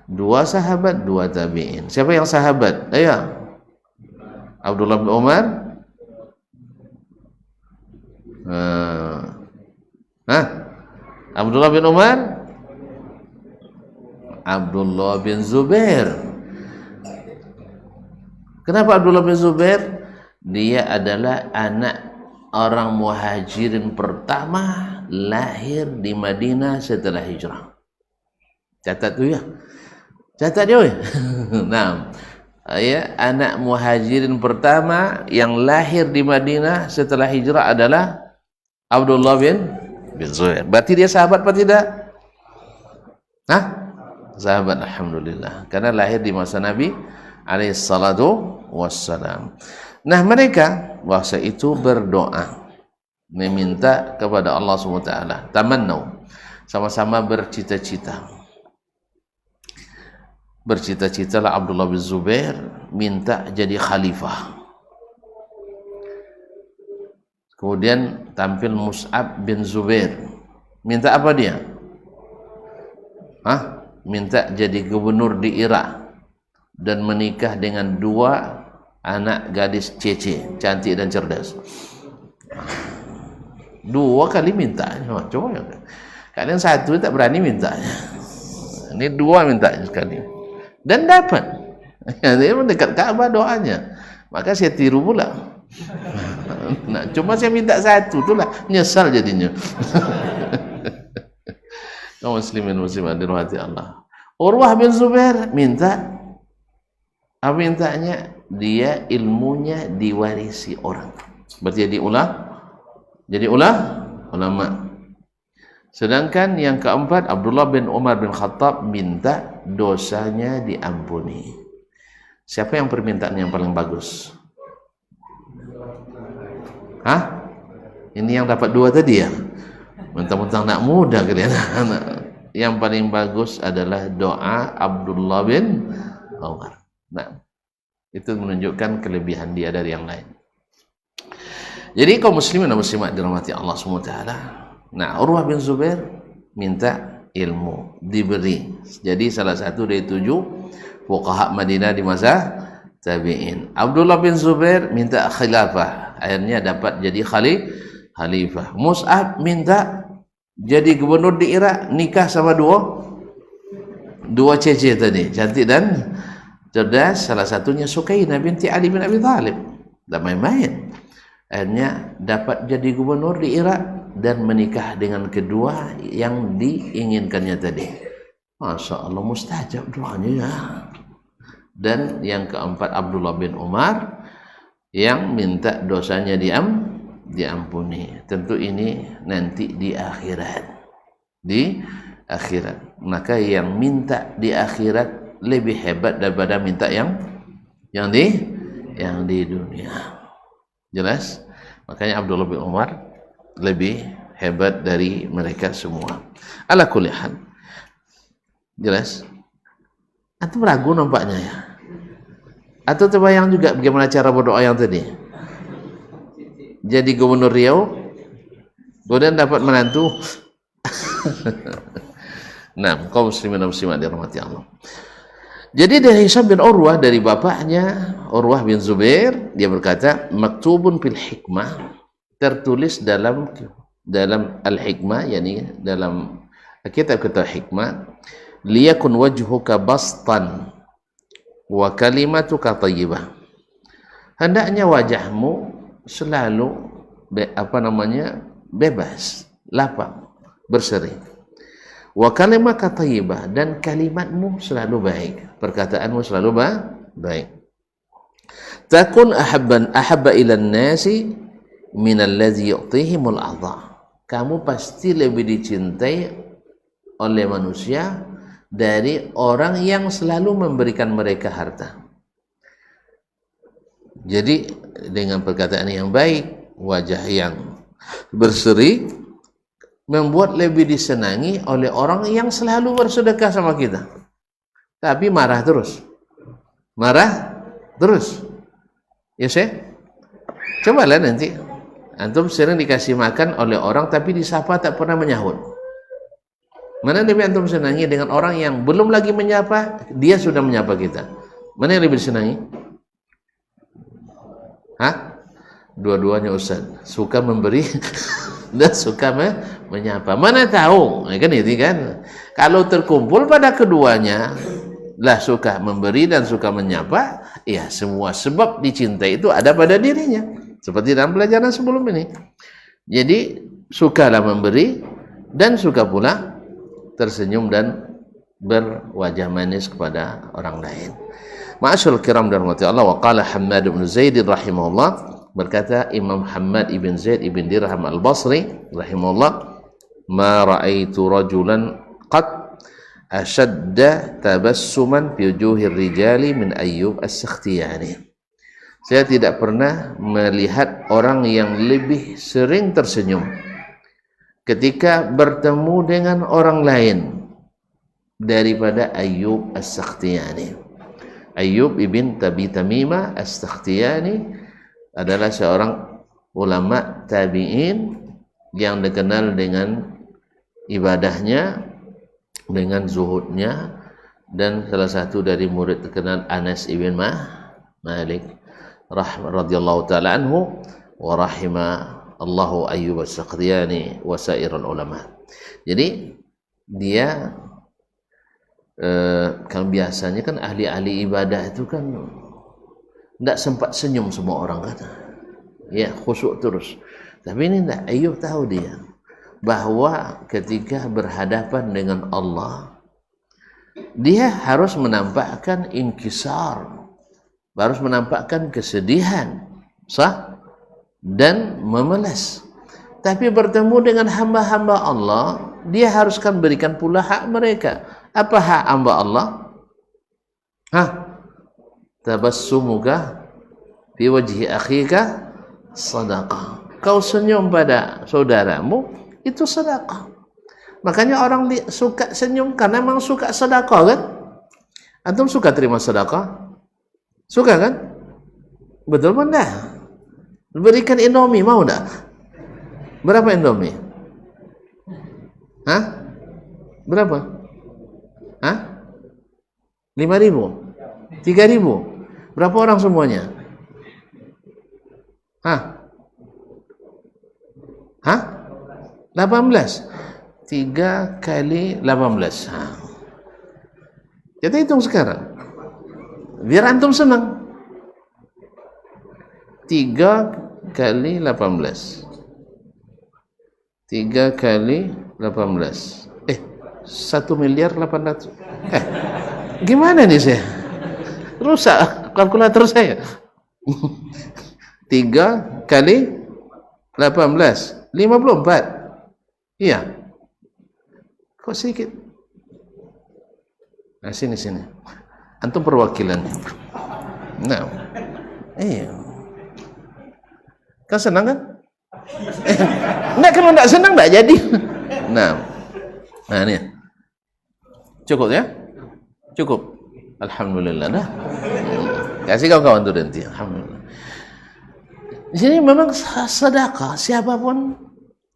2 sahabat, 2 tabi'in. Siapa yang sahabat? Ayo. Abdullah bin Umar. Abdullah bin Umar. Abdullah bin Zubair. Kenapa Abdullah bin Zubair? Dia adalah anak orang muhajirin pertama, lahir di Madinah setelah hijrah. Catat tu ya. Catat dia. Anak muhajirin pertama yang lahir di Madinah setelah hijrah adalah Abdullah bin Zubair. Berarti dia sahabat apa tidak? Sahabat, alhamdulillah. Karena lahir di masa Nabi alaihi salatu wassalam. Nah, mereka waktu itu berdoa, meminta kepada Allah SWT. Tamannau, sama-sama bercita-cita. Bercita-citalah Abdullah bin Zubair minta jadi khalifah. Kemudian tampil Mus'ab bin Zubair. Minta apa dia? Minta jadi gubernur di Irak dan menikah dengan 2 anak gadis cece, cantik dan cerdas. 2 kali minta. Coba kadang 1 tak berani minta. Ini 2 minta sekali. Dan dapat. Dia mendekat Ka'bah doanya. Maka saya tiru pula. Cuma saya minta 1 itulah nyesal jadinya. Kaum muslimin muslimat dirahmati Allah. Urwah bin Zubair minta apa mintanya? Dia ilmunya diwarisi orang. Berarti jadi ulama. Sedangkan yang keempat Abdullah bin Umar bin Khattab minta dosanya diampuni. Siapa yang permintaan yang paling bagus? Ini yang dapat 2 tadi ya? Mentang-mentang nak muda kalian. Yang paling bagus adalah doa Abdullah bin Umar. Itu menunjukkan kelebihan dia dari yang lain. Jadi kaum muslimin dan muslimat dirahmati Allah SWT. Urwah bin Zubair minta ilmu, diberi. Jadi salah satu dari 7 fuqaha Madinah di masa tabi'in. Abdullah bin Zubair minta khilafah, akhirnya dapat jadi khalifah. Mus'ab minta jadi gubernur di Irak, nikah sama 2 cece tadi, cantik dan cerdas. Salah satunya Sukainah binti Ali bin Abi Thalib. Tak main-main. Akhirnya dapat jadi gubernur di Irak dan menikah dengan kedua yang diinginkannya tadi. Masya Allah, mustajab doanya ya. Dan yang keempat Abdullah bin Umar yang minta dosanya diampuni. Tentu ini nanti di akhirat. Maka yang minta di akhirat lebih hebat daripada minta yang di dunia. Jelas? Makanya Abdullah bin Umar lebih hebat dari mereka semua. Ala kulli hal. Jelas? Antum ragu nampaknya ya. Atau terbayang juga bagaimana cara berdoa yang tadi? Jadi gubernur Riau, kemudian dapat menantu. Nah, kaum muslimin dan muslimat dirahmati Allah. Jadi dari Hisham bin Urwah, dari bapaknya Urwah bin Zubair, dia berkata, maktubun fil hikmah, tertulis dalam al-hikmah, yakni dalam kitab-kitab hikmah, liyakun wajhuka bastan wa kalimatuka thayyibah. Hendaknya wajahmu selalu bebas, lapang, berseri. Wa kalimatuka thayyibah, dan kalimatmu selalu baik, perkataanmu selalu baik. Takun ahabba ilan nasi min allazi yu'tihimul adha. Kamu pasti lebih dicintai oleh manusia dari orang yang selalu memberikan mereka harta. Jadi dengan perkataan yang baik, wajah yang berseri, membuat lebih disenangi oleh orang yang selalu bersedekah sama kita, tapi marah terus. Ya saya, cobalah nanti antum sering dikasih makan oleh orang tapi disapa tak pernah menyahut. Mana lebih antum senangi dengan orang yang belum lagi menyapa, dia sudah menyapa kita? Mana yang lebih disenangi? Hah? Dua-duanya Ustaz, suka memberi dan suka menyapa. Mana tahu, kan itu kan. Kalau terkumpul pada keduanya, lah suka memberi dan suka menyapa, ya semua sebab dicintai itu ada pada dirinya. Seperti dalam pelajaran sebelum ini. Jadi sukalah memberi dan suka pula tersenyum dan berwajah manis kepada orang lain. Ma'asyarul kiram dan rahmati Allah. Wa qala Hammad bin Zaid rahimahullah, berkata Imam Hammad ibn Zaid ibn Dirham al-Basri rahimahullah, ma ra'aitu rajulan qad ashadda tabassuman fi wujuhir rijali min Ayyub as-Sakhtiyani. Saya tidak pernah melihat orang yang lebih sering tersenyum ketika bertemu dengan orang lain daripada Ayyub as-Sakhtiyani. Ayyub ibn Tamimah as-Sakhtiyani adalah seorang ulama tabi'in yang dikenal dengan ibadahnya, dengan zuhudnya, dan salah satu dari murid terkenal Anas ibn Malik radhiyallahu ta'ala anhu, wa rahima Allahu Ayyub as-Sakhtiyani wa sairul ulama. Jadi dia kan biasanya kan ahli-ahli ibadah itu kan tidak sempat senyum semua orang kata, ya khusyuk terus. Tapi ini tidak, Ayyub tahu dia bahwa ketika berhadapan dengan Allah, dia harus menampakkan inkisar, harus menampakkan kesedihan, sah, dan memelas. Tapi bertemu dengan hamba-hamba Allah, dia haruskan berikan pula hak mereka. Apa hak hamba Allah? Tabassumuka fi wajhi akhika sadaqah. Kau senyum pada saudaramu, itu sedekah. Makanya orang suka senyum karena memang suka sedekah kan? Antum suka terima sedekah? Suka kan? Betul benda? Berikan Indomie, mau enggak? Berapa Indomie? Berapa? 5.000? 3.000? Berapa orang semuanya? 18? 3 kali 18. Kita hitung sekarang, biar antum senang. 3 kali 18. 3 kali 18. 1.800.000. Gimana nih saya? Rusak kalkulator saya. 3 kali 18, 54. Iya. Kok sedikit? Nah, sini. Antum perwakilan. Nah. Iya. Kan senang kan? Enggak, kalau enggak senang enggak jadi. Nah, ini. Cukup ya? Cukup. Alhamdulillah dah. Kasih kawan-kawan tu nanti. Alhamdulillah. Di sini memang sedekah, siapapun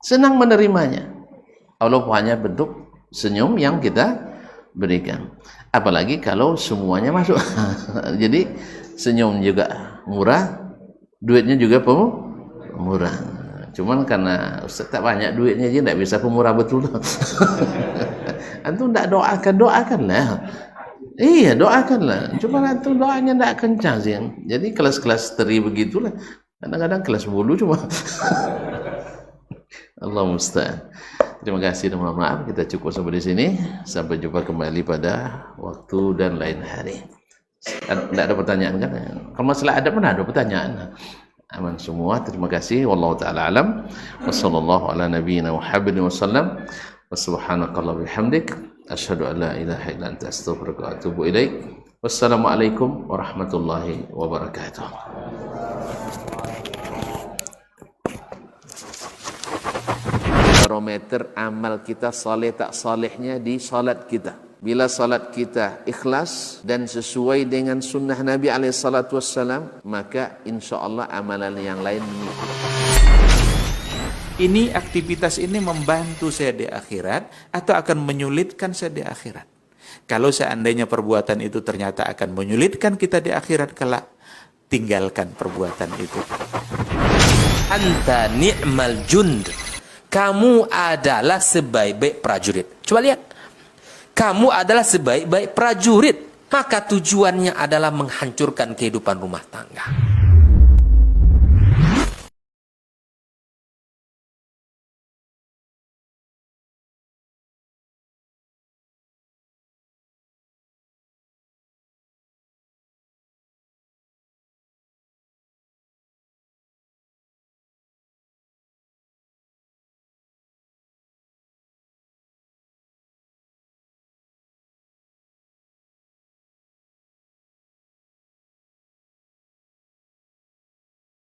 senang menerimanya. Allah hanya bentuk senyum yang kita berikan. Apalagi kalau semuanya masuk. Jadi senyum juga murah, duitnya juga murah. Cuman karena Ustaz tak banyak duitnya je, tak bisa pemurah betul. Antum tak doakanlah. Iya, doakanlah. Cuma antum doanya tak kencang sih. Jadi kelas-kelas teri begitulah. Kadang-kadang kelas bulu cuma. Allah musta'an. Terima kasih dan mohon maaf, kita cukup sampai di sini. Sampai jumpa kembali pada waktu dan lain hari. Tidak ada pertanyaan kan? Kalau masalah ada mana ada pertanyaan? Aman semua. Terima kasih. Wallahu taala alam. Wassallallahu ala nabiyyina Muhammadin wasallam. Subhanakallah bihamdik. Asyhadu an la ilaha illa anta astaghfiruka wa atubu ilaik. Wassalamualaikum warahmatullahi wabarakatuh. Barometer amal kita saleh tak salehnya di salat kita. Bila salat kita ikhlas dan sesuai dengan sunnah Nabi SAW, maka insya Allah amalan yang lain mengikuti. Ini aktivitas ini membantu saya di akhirat atau akan menyulitkan saya di akhirat. Kalau seandainya perbuatan itu ternyata akan menyulitkan kita di akhirat kelak, tinggalkan perbuatan itu. Anta ni'mal jund. Kamu adalah sebaik-baik prajurit. Coba lihat. Kamu adalah sebaik-baik prajurit. Maka tujuannya adalah menghancurkan kehidupan rumah tangga.